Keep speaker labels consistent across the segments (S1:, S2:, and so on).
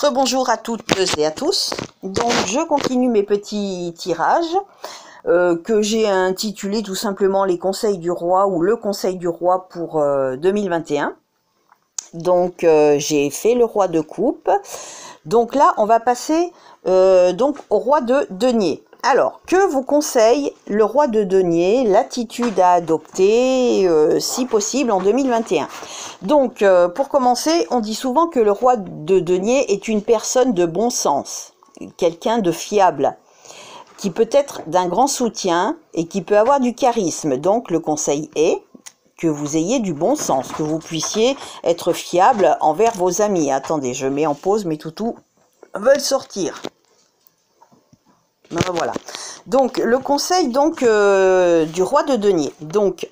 S1: Rebonjour à toutes et à tous. Donc je continue mes petits tirages que j'ai intitulé tout simplement les conseils du roi ou le conseil du roi pour 2021. Donc j'ai fait le roi de coupe. Donc là on va passer donc au roi de denier. Alors, que vous conseille le roi de denier, l'attitude à adopter, si possible, en 2021? Donc, pour commencer, on dit souvent que le roi de denier est une personne de bon sens, quelqu'un de fiable, qui peut être d'un grand soutien et qui peut avoir du charisme. Donc, le conseil est que vous ayez du bon sens, que vous puissiez être fiable envers vos amis. Attendez, je mets en pause, mes toutous veulent sortir. Voilà. Donc, le conseil du roi de denier. Donc,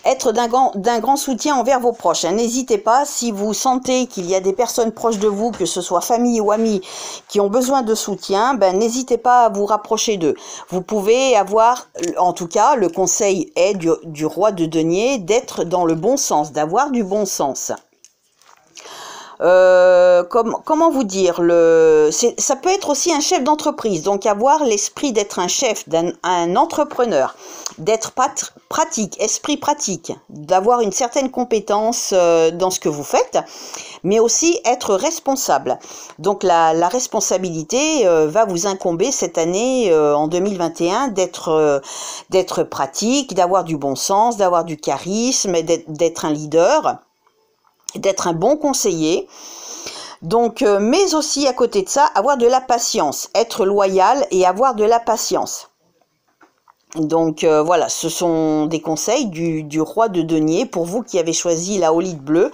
S1: être d'un grand soutien envers vos proches. N'hésitez pas, si vous sentez qu'il y a des personnes proches de vous, que ce soit famille ou amis, qui ont besoin de soutien, n'hésitez pas à vous rapprocher d'eux. Vous pouvez avoir, en tout cas, le conseil est du roi de denier d'être dans le bon sens, d'avoir du bon sens. Comment vous dire, ça peut être aussi un chef d'entreprise, donc avoir l'esprit d'être un chef, un entrepreneur, d'être pratique, esprit pratique, d'avoir une certaine compétence dans ce que vous faites, mais aussi être responsable. Donc la responsabilité va vous incomber cette année, en 2021, d'être pratique, d'avoir du bon sens, d'avoir du charisme, d'être un leader, d'être un bon conseiller. Donc, mais aussi à côté de ça, avoir de la patience, être loyal et avoir de la patience. Donc voilà, ce sont des conseils du roi de denier pour vous qui avez choisi la holite bleue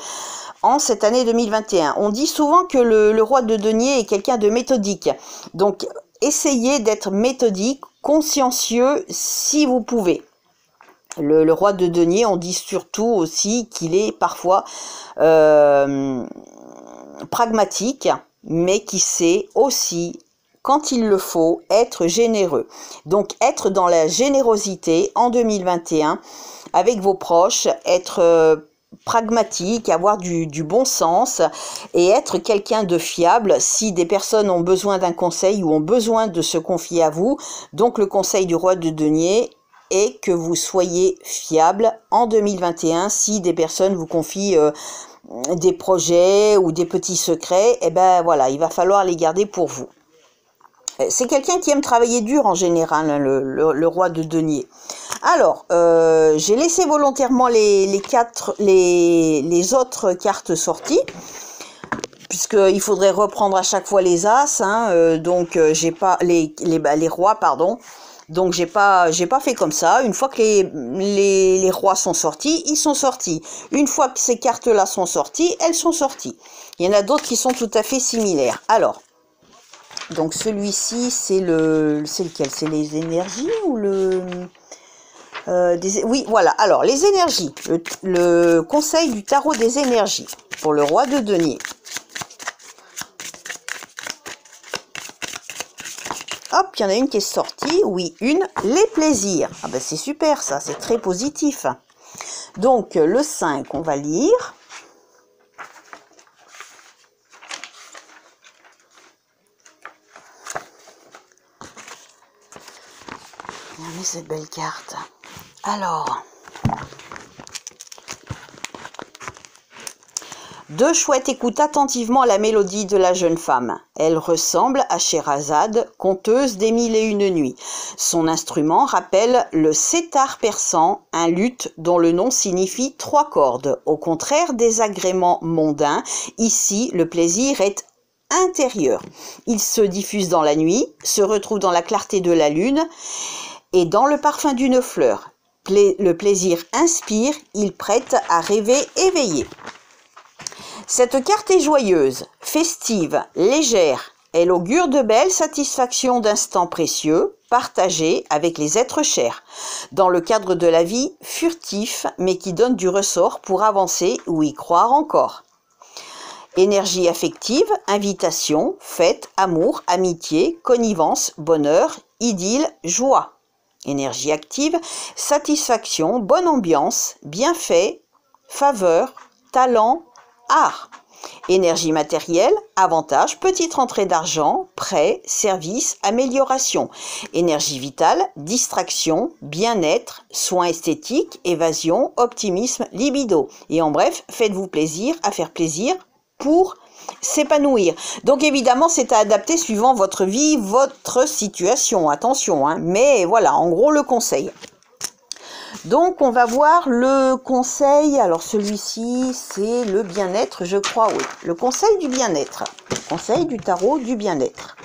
S1: en cette année 2021. On dit souvent que le roi de denier est quelqu'un de méthodique. Donc essayez d'être méthodique, consciencieux si vous pouvez. Le roi de denier, on dit surtout aussi qu'il est parfois pragmatique, mais qui sait aussi, quand il le faut, être généreux. Donc être dans la générosité en 2021 avec vos proches, être pragmatique, avoir du bon sens et être quelqu'un de fiable si des personnes ont besoin d'un conseil ou ont besoin de se confier à vous. Donc le conseil du roi de denier et que vous soyez fiable en 2021 si des personnes vous confient des projets ou des petits secrets, et voilà, il va falloir les garder pour vous. C'est quelqu'un qui aime travailler dur en général, hein, le roi de denier. Alors, j'ai laissé volontairement les autres cartes sorties, puisqu'il faudrait reprendre à chaque fois les as, hein, donc j'ai pas les rois, pardon. Donc j'ai pas fait comme ça. Une fois que les rois sont sortis, ils sont sortis. Une fois que ces cartes-là sont sorties, elles sont sorties. Il y en a d'autres qui sont tout à fait similaires. Alors, donc celui-ci, c'est lequel? C'est les énergies ou oui, voilà. Alors, les énergies. Le conseil du tarot des énergies pour le roi de denier. Hop, il y en a une qui est sortie. Oui, les plaisirs. Ah ben c'est super ça, c'est très positif. Donc, le 5, on va lire. Regardez cette belle carte. Alors... Deux chouettes écoutent attentivement la mélodie de la jeune femme. Elle ressemble à Scheherazade, conteuse des 1001 nuits. Son instrument rappelle le sétar persan, un luth dont le nom signifie 3 cordes. Au contraire des agréments mondains, ici le plaisir est intérieur. Il se diffuse dans la nuit, se retrouve dans la clarté de la lune et dans le parfum d'une fleur. Le plaisir inspire, il prête à rêver éveillé. Cette carte est joyeuse, festive, légère. Elle augure de belles satisfactions d'instants précieux, partagés avec les êtres chers, dans le cadre de la vie furtif, mais qui donne du ressort pour avancer ou y croire encore. Énergie affective, invitation, fête, amour, amitié, connivence, bonheur, idylle, joie. Énergie active, satisfaction, bonne ambiance, bienfait, faveur, talent, art. Énergie matérielle, avantage, petite rentrée d'argent, prêt, service, amélioration. Énergie vitale, distraction, bien-être, soins esthétiques, évasion, optimisme, libido. Et en bref, faites-vous plaisir à faire plaisir pour s'épanouir. Donc évidemment, c'est à adapter suivant votre vie, votre situation. Attention, hein. Mais voilà, en gros, le conseil. Donc, on va voir le conseil. Alors, celui-ci, c'est le bien-être, je crois, oui. Le conseil du bien-être. Le conseil du tarot du bien-être.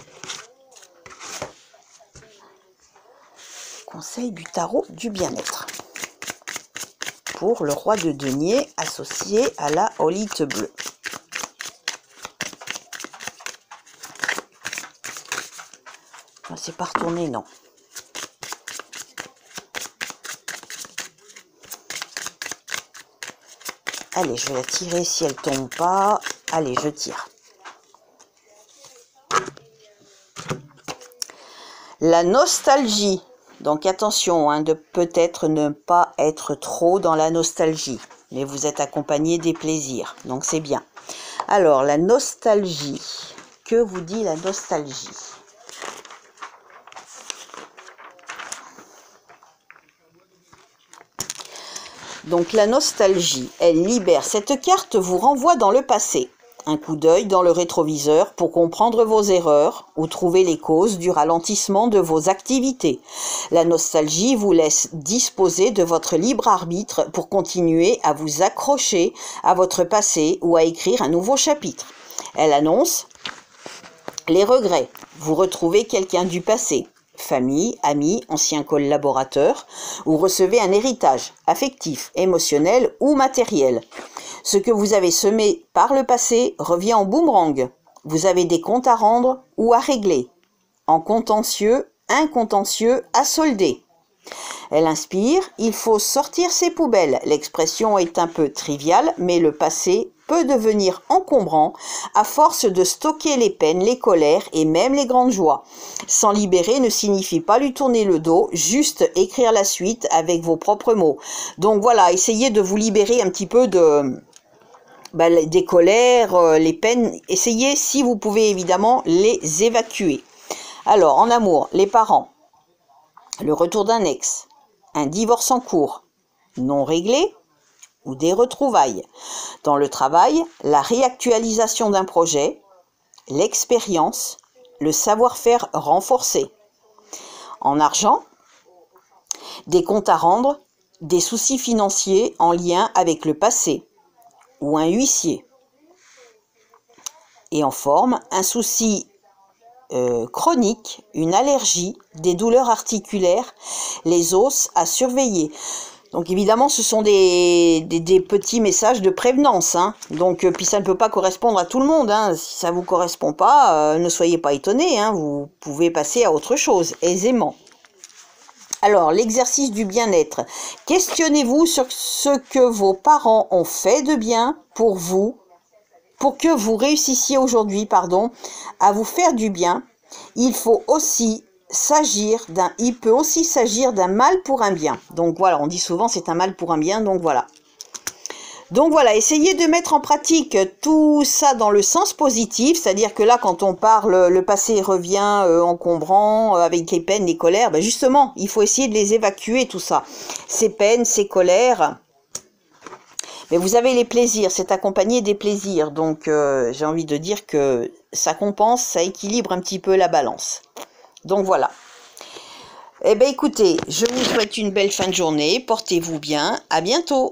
S1: Conseil du tarot du bien-être. Pour le roi de denier associé à la holite bleue. C'est pas retourné, non. Allez, je vais la tirer si elle tombe pas. Allez, je tire. La nostalgie. Donc attention, hein, de peut-être ne pas être trop dans la nostalgie. Mais vous êtes accompagné des plaisirs. Donc c'est bien. Alors, la nostalgie. Que vous dit la nostalgie ? Donc la nostalgie, elle libère. Cette carte vous renvoie dans le passé. Un coup d'œil dans le rétroviseur pour comprendre vos erreurs ou trouver les causes du ralentissement de vos activités. La nostalgie vous laisse disposer de votre libre arbitre pour continuer à vous accrocher à votre passé ou à écrire un nouveau chapitre. Elle annonce les regrets. Vous retrouvez quelqu'un du passé. Famille, amis, anciens collaborateurs, ou recevez un héritage affectif, émotionnel ou matériel. Ce que vous avez semé par le passé revient en boomerang. Vous avez des comptes à rendre ou à régler. En contentieux, un contentieux à solder. Elle inspire, il faut sortir ses poubelles. L'expression est un peu triviale, mais le passé peut devenir encombrant à force de stocker les peines, les colères et même les grandes joies. S'en libérer ne signifie pas lui tourner le dos, juste écrire la suite avec vos propres mots. Donc voilà, essayez de vous libérer un petit peu des colères, les peines. Essayez, si vous pouvez évidemment, les évacuer. Alors, en amour, les parents, le retour d'un ex, un divorce en cours, non réglé, ou des retrouvailles. Dans le travail, la réactualisation d'un projet, l'expérience, le savoir-faire renforcé. En argent, des comptes à rendre, des soucis financiers en lien avec le passé ou un huissier. Et en forme, un souci chronique, une allergie, des douleurs articulaires, les os à surveiller. Donc évidemment, ce sont des petits messages de prévenance. Hein. Donc, puis ça ne peut pas correspondre à tout le monde. Hein. Si ça ne vous correspond pas, ne soyez pas étonnés. Hein. Vous pouvez passer à autre chose aisément. Alors, l'exercice du bien-être. Questionnez-vous sur ce que vos parents ont fait de bien pour vous, pour que vous réussissiez aujourd'hui, à vous faire du bien. Il peut aussi s'agir d'un mal pour un bien. Donc voilà, on dit souvent c'est un mal pour un bien, donc voilà. Donc voilà, essayez de mettre en pratique tout ça dans le sens positif, c'est-à-dire que là, quand on parle, le passé revient encombrant, avec les peines, les colères, ben justement, il faut essayer de les évacuer, tout ça. Ces peines, ces colères. Mais vous avez les plaisirs, c'est accompagné des plaisirs, donc j'ai envie de dire que ça compense, ça équilibre un petit peu la balance. Donc voilà. Eh bien écoutez, je vous souhaite une belle fin de journée, portez-vous bien, à bientôt.